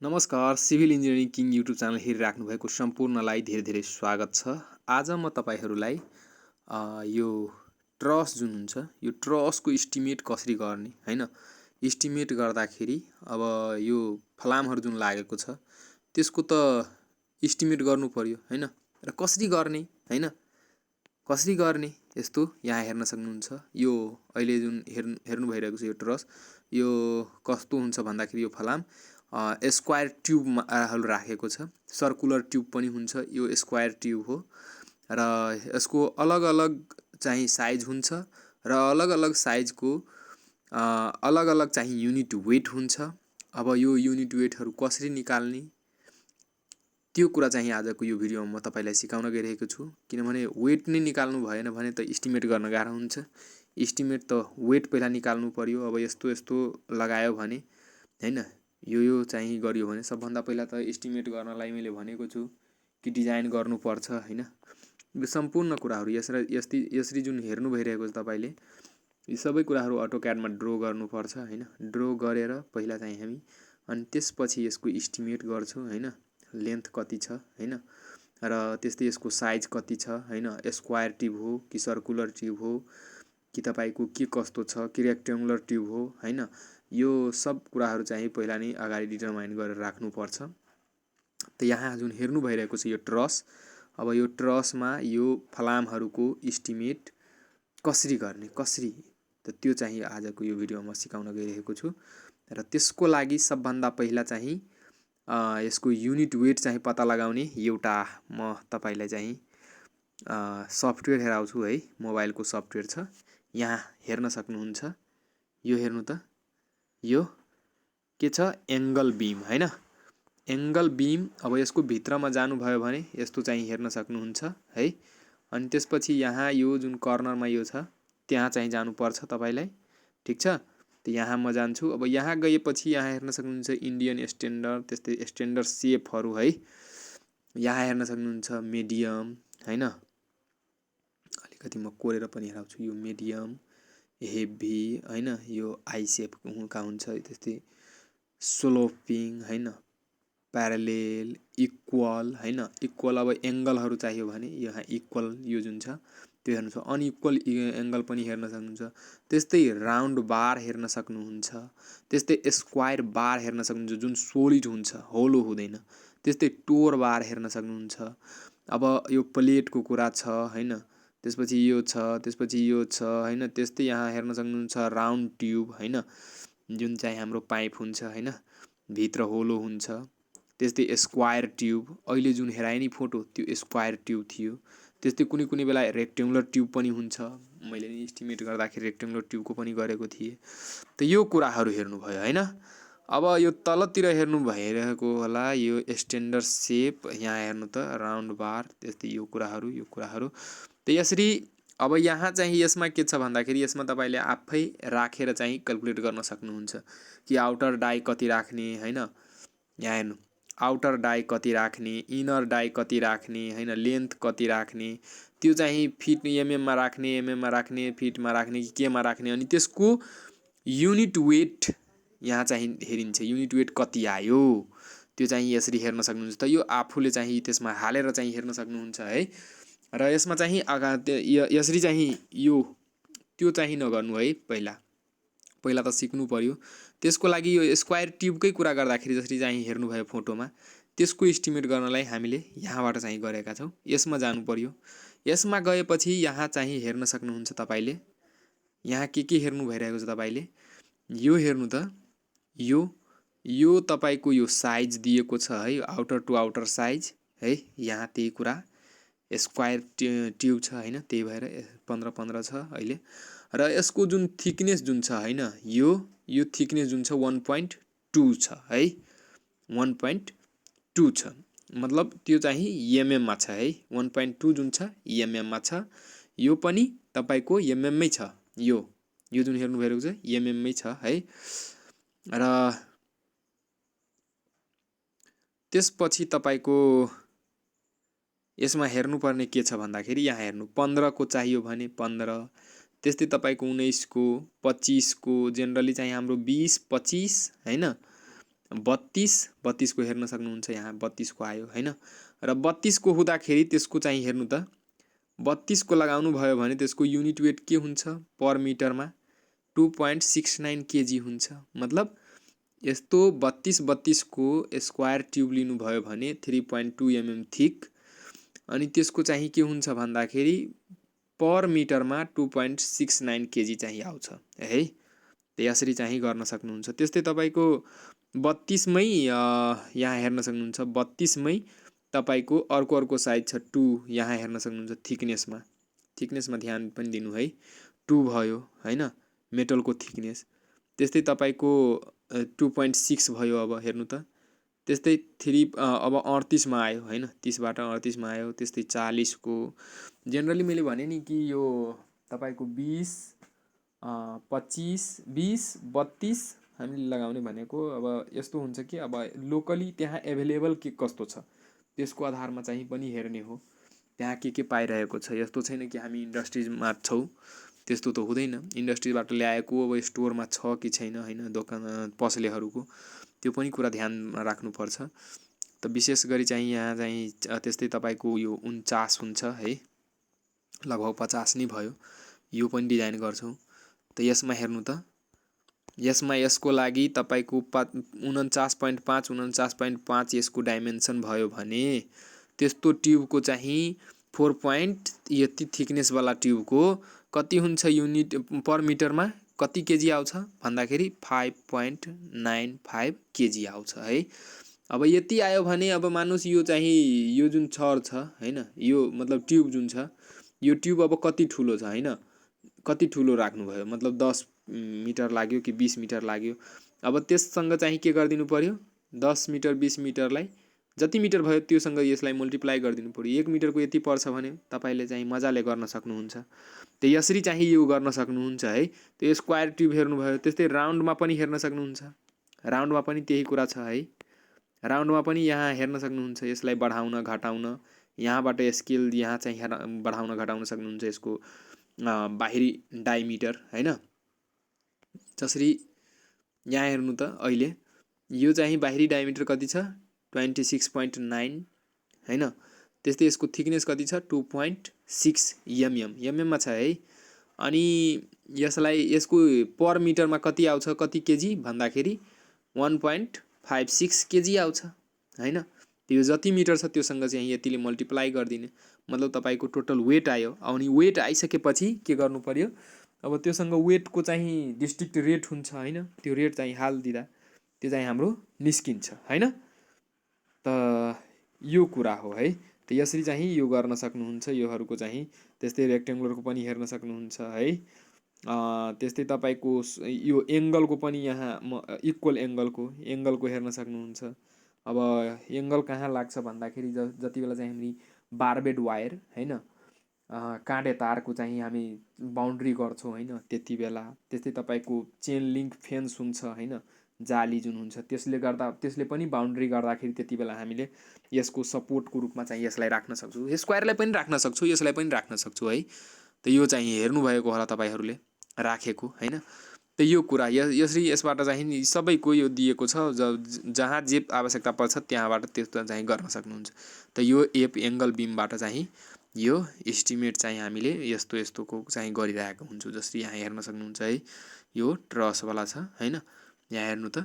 नमस्कार, civil engineering king YouTube channel हेरिराख्नु भएको सम्पूर्णलाई धेरै धेरै स्वागत छ। आज म तपाईहरूलाई यो ट्रस जुन हुन्छ यो ट्रसको इस्टिमेट कसरी गर्ने हैन, इस्टिमेट गर्दाखेरि अब यो फलामहरु जुन लागेको छ त्यसको त इस्टिमेट गर्नु पर्यो हैन, र कसरी गर्ने हैन, कसरी गर्ने यस्तो यहाँ हेर्न सक्नुहुन्छ। यो अहिले जुन हेर्नु भइरहेको छ यो ट्रस, यो कस्तो हुन्छ भन्दाखेरि यो फलाम स्क्वायर ट्युबमा राखेको छ। सर्कुलर ट्युब पनि हुन्छ, यो स्क्वायर ट्युब हो र यसको अलग अलग चाहिँ साइज हुन्छ र अलग अलग साइजको अलग अलग चाहिँ युनिट वेट हुन्छ। अब यो युनिट वेटहरु कसरी निकाल्ने त्यो कुरा चाहिँ आजको यो भिडियोमा म तपाईलाई सिकाउन गइरहेको छु। किनभने वेट नै निकाल्नु भएन भने त इस्टिमेट गर्न गाह्रो हुन्छ। इस्टिमेट त वेट पहिला निकाल्नु पर्यो। अब यस्तो यस्तो लगायो भने हैन, यो चाहिँ गरियो भने सबभन्दा पहिला त इस्टिमेट गर्नलाई मैले भनेको छु कि डिजाइन गर्नुपर्छ हैन। यो सम्पूर्ण कुराहरु यसरी जुन हेर्नु भइरहेको छ तपाईले, यी सबै कुराहरु अटोक्याडमा ड्रो गर्नुपर्छ हैन। ड्रो गरेर पहिला चाहिँ हामी अनि त्यसपछि यसको इस्टिमेट गर्छौं हैन। लेन्थ कति छ हैन, र त्यस्तै यसको साइज कति छ हैन, स्क्वायर ट्युब हो कि सर्कुलर ट्युब हो कि तपाईको के कस्तो छ कि रेक्टेंगुलर ट्युब हो हैन, यो सब कुराहरु चाहिँ पहिला नै अगाडि डिटरमाइन गरेर राख्नु पर्छ। त यहाँ जुन हेर्नु भइरहेको छ यो ट्रस, अब यो ट्रसमा यो फलामहरुको इस्टिमेट कसरी गर्ने कसरी, त त्यो चाहिँ आजको यो भिडियोमा सिकाउन गइरहेको छु। र त्यसको लागि सबभन्दा पहिला चाहिँ यसको युनिट वेट चाहिँ पत्ता लगाउने एउटा म तपाईलाई चाहिँ सफ्टवेयर हेराउँछु है। मोबाइलको सफ्टवेयर छ, यहाँ हेर्न सक्नुहुन्छ। यो हेर्नु त, यो के छ, एंगल बीम हैन, एंगल बीम। अब यसको भित्रमा जानु भयो भने यस्तो चाहिँ हेर्न सक्नुहुन्छ है। अनि त्यसपछि यहाँ यो जुन कर्नरमा यो छ त्यहाँ चाहिँ जानु पर्छ तपाईलाई, ठीक छ। त यहाँ म जान्छु। अब यहाँ गएपछि यहाँ हेर्न सक्नुहुन्छ इन्डियन स्ट्यान्डर्ड, त्यस्तै स्ट्यान्डर्ड शेपहरु है। यहाँ हेर्न सक्नुहुन्छ मिडियम हैन, अलिकति म कोरेर पनि हेराउँछु। यो मिडियम, हेभी हैन, यो आई शेप का हुन्छ, त्यस्तै स्लोपिङ हैन, प्यारालेल, इक्वल हैन। इक्वल अब एंगलहरु चाहियो भने यहाँ इक्वल यो जुन छ त्यो हेर्नु छ। अनइक्वल एंगल पनि हेर्न सक्नुहुन्छ। त्यस्तै राउन्ड बार हेर्न सक्नुहुन्छ। त्यस्तै स्क्वायर बार हेर्न सक्नुहुन्छ जुन सोलिड हुन्छ, होलो हुँदैन। त्यस्तै टोर बार हेर्न सक्नुहुन्छ। अब यो प्लेटको कुरा छ हैन, त्यसपछि यो छ, त्यसपछि यो छ हैन। त्यस्तै यहाँ हेर्न सक्नुहुन्छ राउन्ड ट्युब हैन, जुन चाहिँ हाम्रो पाइप हुन्छ हैन, भित्र होलो हुन्छ। त्यस्तै स्क्वायर ट्युब, अहिले जुन हेराए नि फोटो त्यो स्क्वायर ट्युब थियो। त्यस्तै कुनै कुनै बेला रेक्टेंगुलर ट्युब पनि हुन्छ, मैले नि एस्टिमेट गर्दाखेरि रेक्टेंगुलर ट्युबको पनि गरेको थिए। त यो कुराहरु हेर्नु भयो हैन। अब यो तलतिर हेर्नु भइरहेको होला यो स्ट्यान्डर्ड शेप, यहाँ हेर्नु त राउन्ड बार, त्यस्तै यो कुराहरु। त यसरी अब यहाँ चाहिँ यसमा के छ भन्दाखेरि यसमा तपाईले आफै राखेर चाहिँ क्याल्कुलेट गर्न सक्नुहुन्छ कि आउटर डाई कति राख्ने हैन। यहाँ हेर्नु, आउटर डाई कति राख्ने, इनर डाई कति राख्ने हैन, लेन्थ कति राख्ने, त्यो चाहिँ फिट एमएम मा राख्ने, एमएम मा राख्ने, फिट मा राख्ने कि के मा राख्ने। अनि त्यसको युनिट वेट यहाँ चाहिँ हेरिन्छ, युनिट वेट कति आयो त्यो चाहिँ यसरी हेर्न सक्नुहुन्छ। त यो आफूले चाहिँ त्यसमा हालेर चाहिँ हेर्न सक्नुहुन्छ है। र यसमा चाहिँ यसरी चाहिँ यो त्यो चाहिँ नगर्नु है, पहिला त सिक्नु पर्यो। त्यसको लागि यो स्क्वायर ट्युबकै कुरा गर्दाखेरि जसरी चाहिँ हेर्नु भयो फोटोमा, त्यसको एस्टिमेट गर्नलाई हामीले यहाँबाट चाहिँ गरेका छौं। यसमा जानु पर्यो। यसमा गएपछि यहाँ चाहिँ हेर्न सक्नुहुन्छ तपाईले, यहाँ के हेर्नु भइरहेको छ तपाईले, यो हेर्नु त, यो तपाईको यो साइज दिएको छ है, आउटर टु आउटर साइज है। यहाँ त्यही कुरा स्क्वायर ट्युब छ हैन, त्यही भएर 15-15 छ अहिले। र यसको जुन थिकनेस जुन छ हैन, यो थिकनेस जुन छ 1.2 छ है, 1.2 छ। मतलब त्यो चाहिँ एमएम मा छ है। 1.2 जुन छ एमएम मा छ। यो पनि तपाईको एमएम मै छ। यो जुन हेर्नु भइरहेको छ एमएम मै छ है। र त्यसपछि तपाईको यसमा हेर्नुपर्ने के छ भन्दाखेरि यहाँ हेर्नु 15 को चाहियो भने 15, त्यस्तै तपाईको 19 को, 25 को, जनरली चाहिँ हाम्रो 20, 25 हैन, 32 को हेर्न सक्नुहुन्छ, यहाँ 32 को आयो हैन। र 32 को हुँदाखेरि त्यसको चाहिँ हेर्नु त 32 को लगाउनु भयो भने त्यसको युनिट वेट के हुन्छ पर मिटरमा 2.69 केजी हुन्छ। मतलब यस्तो 32 को स्क्वायर ट्युब लिनुभयो भने 3.2 mm थिक, अनि त्यसको चाहिँ के हुन्छ भन्दाखेरि पर मिटरमा 2.69 केजी चाहिँ आउँछ है। यसरी चाहिँ गर्न सक्नुहुन्छ। त्यस्तै तपाईको 32 मै यहाँ हेर्न सक्नुहुन्छ, 32 मै तपाईको अर्को साइज छ 2, यहाँ हेर्न सक्नुहुन्छ थिकनेसमा ध्यान पनि दिनु है, 2 भयो हैन मेटलको थिकनेस। त्यस्तै तपाईको 2.6 भयो, अब हेर्नु त त्यस्तै 3 अब 38 मा आयो हैन, 30 बाट 38 मा आयो। त्यस्तै 40 को जनरली मैले भने नि कि यो तपाईको 20 25 20 32 हामीले लगाउने भनेको अब यस्तो हुन्छ कि अब लोकली त्यहाँ एभाइलेबल के कस्तो छ त्यसको आधारमा चाहिँ पनि हेर्ने हो, त्यहाँ के पाइरहेको छ। यस्तो छैन कि हामी इन्डस्ट्रीजमा छौँ, त्यस्तो त हुँदैन। इन्डस्ट्रीबाट ल्याएको अब स्टोरमा छ कि छैन हैन दोकान पसलेहरूको, त्यो पनि कुरा ध्यानमा राख्नुपर्छ। त विशेष गरी चाहिँ यहाँ चाहिँ त्यस्तै तपाईको यो 49 हुन्छ है, लगभग 50 नै भयो। यो पनि डिजाइन गर्छौँ। त यसमा हेर्नु त यसमा यसको लागि तपाईको 49.5 49.5 यसको डाइमेन्सन भयो भने त्यस्तो ट्युबको चाहिँ 4 पॉइंट यति थिकनेस वाला ट्युबको कति हुन्छ युनिट पर मिटरमा कति केजी आउँछ भन्दाखेरि 5.95 केजी आउँछ है। अब यति आयो भने अब मानुस यो चाहिँ यो जुन छर छ हैन, यो मतलब ट्युब जुन छ यो ट्युब अब कति ठुलो छ हैन, कति ठुलो राख्नु भयो मतलब 10 मिटर लाग्यो कि 20 मिटर लाग्यो। अब त्यससँग चाहिँ के गरिदिनु पर्यो 10 मिटर 20 मिटरलाई जति मिटर भयो त्योसँग यसलाई मल्टिप्लाई गरिदिनु पर्यो। 1 मिटरको यति पर्छ भने तपाईले चाहिँ मजाले गर्न सक्नुहुन्छ। त यसरी चाहिँ यो गर्न सक्नुहुन्छ है। त्यो स्क्वायर ट्युब हेर्नु भयो। त्यस्तै राउन्डमा पनि हेर्न सक्नुहुन्छ, राउन्डमा पनि त्यही कुरा छ है। राउन्डमा पनि यहाँ हेर्न सक्नुहुन्छ, यसलाई बढाउन घटाउन यहाँबाट स्केल यहाँ चाहिँ बढाउन घटाउन सक्नुहुन्छ यसको बाहिरी डायमिटर हैन। जसरी यहाँ हेर्नु त अहिले यो चाहिँ बाहिरी डायमिटर कति छ 26.9 हैन। त्यस्तै यसको थिकनेस कति छ 2.6 mm मा छ है। अनि यसलाई यसको पर मिटरमा कति आउँछ कति केजी भन्दाखेरि 1.56 केजी आउँछ हैन। त्यो जति मिटर छ त्योसँग चाहिँ यतिले मल्टिप्लाई गरिदिने मतलब तपाईको टोटल वेट आयो। अनि वेट आइसकेपछि के गर्नु पर्यो, अब त्योसँग वेटको चाहिँ डिस्ट्रिक्ट रेट हुन्छ हैन, त्यो रेट चाहिँ हाल्दिदा त्यो चाहिँ हाम्रो निस्किन्छ हैन। त यो कुरा हो है। त यसरी चाहिँ यो गर्न सक्नुहुन्छ योहरुको चाहिँ। त्यस्तै रेक्टेंगुलरको पनि हेर्न सक्नुहुन्छ है। त्यस्तै तपाईको यो एंगलको पनि यहाँ इक्वल एंगलको हेर्न सक्नुहुन्छ। अब एंगल कहाँ लाग्छ भन्दाखेरि जति बेला चाहिँ हामी बारबेड वायर हैन काँडे तारको चाहिँ हामी बाउन्ड्री गर्छौं हैन त्यति बेला। त्यस्तै तपाईको चेन लिंक फेन्स हुन्छ हैन, जाली जुन हुन्छ त्यसले गर्दा त्यसले पनि बाउन्ड्री गर्दाखेरि त्यति बेला हामीले यसको सपोर्टको रूपमा चाहिँ यसलाई राख्न सक्छौं। स्क्वायरलाई पनि राख्न सक्छौं, यसलाई पनि राख्न सक्छौं है। त यो चाहिँ हेर्नु भएको होला तपाईहरुले राखेको हैन। त यो कुरा यसरी यसबाट चाहिँ सबैको यो दिएको छ, जहाँ जे आवश्यकता पर्छ त्यहाँबाट त्यस्तो चाहिँ गर्न सक्नुहुन्छ। त यो एप एंगल बीमबाट चाहिँ यो एस्टिमेट चाहिँ हामीले यस्तो यस्तोको चाहिँ गरिरहेको हुन्छौं। जस्तै यहाँ हेर्न सक्नुहुन्छ है, यो ट्रस वाला छ हैन। यहाँ हेर्नु त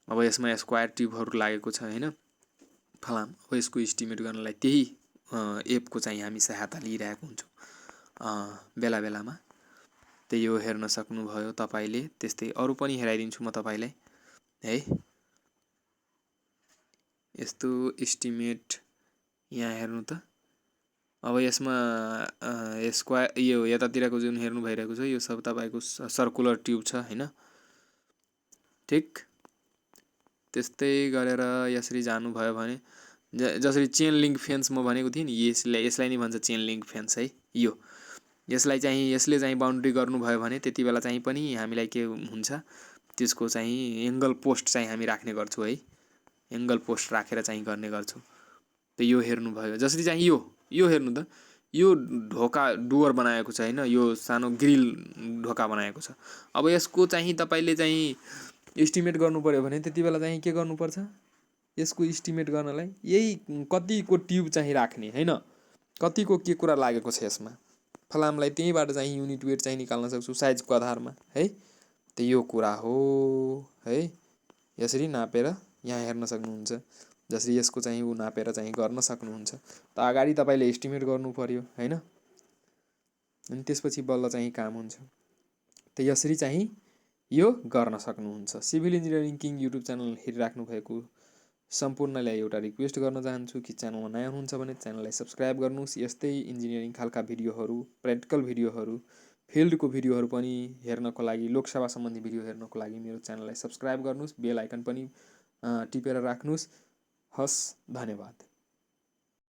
अब यसमा स्क्वायर ट्युबहरु लागेको छ हैन फलाम। अब यसको एस्टिमेट गर्नलाई त्यही एपको चाहिँ हामी सहायता लिइरहेको हुन्छौं बेला बेलामा। त यो हेर्न सक्नुभयो तपाईले। त्यस्तै अरु पनि हेराइदिन्छु म तपाईलाई है। यस्तो एस्टिमेट यहाँ हेर्नु त। अब यसमा स्क्वायर यो यतातिरको जुन हेर्नु भइरहेको छ यो सब तपाईको सर्कुलर ट्युब छ हैन ठीक। त्यस्तै गरेर यसरी जानु भयो भने जसरी चेन लिंक फेन्स म भनेको थिएँ नि, यसलाई नै भन्छ चेन लिंक फेन्स है। यो यसलाई चाहिँ यसले चाहिँ बाउन्ड्री गर्नु भयो भने त्यति बेला चाहिँ पनि हामीलाई के हुन्छ त्यसको चाहिँ एंगल पोस्ट चाहिँ हामी राख्ने गर्छौं है। एंगल पोस्ट राखेर चाहिँ गर्ने गर्छौं। त यो हेर्नु भयो। जसरी चाहिँ यो हेर्नु त यो ढोका डोर बनाएको छ हैन, यो सानो ग्रिल ढोका बनाएको छ। अब यसको चाहिँ तपाईले चाहिँ एस्टिमेट गर्नु पर्यो भने त्यति बेला चाहिँ के गर्नुपर्छ, यसको इस्टिमेट गर्नलाई यही कतिको ट्युब चाहिँ राख्ने होइन, कतिको के कुरा लागेको छ यसमा, फलामलाई त्यहीँबाट चाहिँ युनिट वेट चाहिँ निकाल्न सक्छु साइजको आधारमा है। त यो कुरा हो है। यसरी नापेर यहाँ हेर्न सक्नुहुन्छ, जसरी यसको चाहिँ ऊ नापेर चाहिँ गर्न सक्नुहुन्छ। त अगाडि तपाईँले एस्टिमेट गर्नु पर्यो होइन, अनि त्यसपछि बल्ल चाहिँ काम हुन्छ। त यसरी चाहिँ यो गर्न सक्नुहुन्छ। Civil engineering king YouTube channel हेरिराख्नु भएको सम्पूर्णलाई एउटा रिक्वेस्ट गर्न चाहन्छु कि च्यानलमा नयाँ हुनुहुन्छ भने च्यानललाई सब्सक्राइब गर्नुहोस्। यस्तै इन्जिनियरिङ खालका भिडियोहरू, प्र्याक्टिकल भिडियोहरू, फिल्डको भिडियोहरू पनि हेर्नको लागि, लोकसेवा सम्बन्धी भिडियो हेर्नको लागि मेरो च्यानललाई सब्सक्राइब गर्नुहोस्, बेल आइकन पनि टिपेर राख्नुहोस्। हस्, धन्यवाद।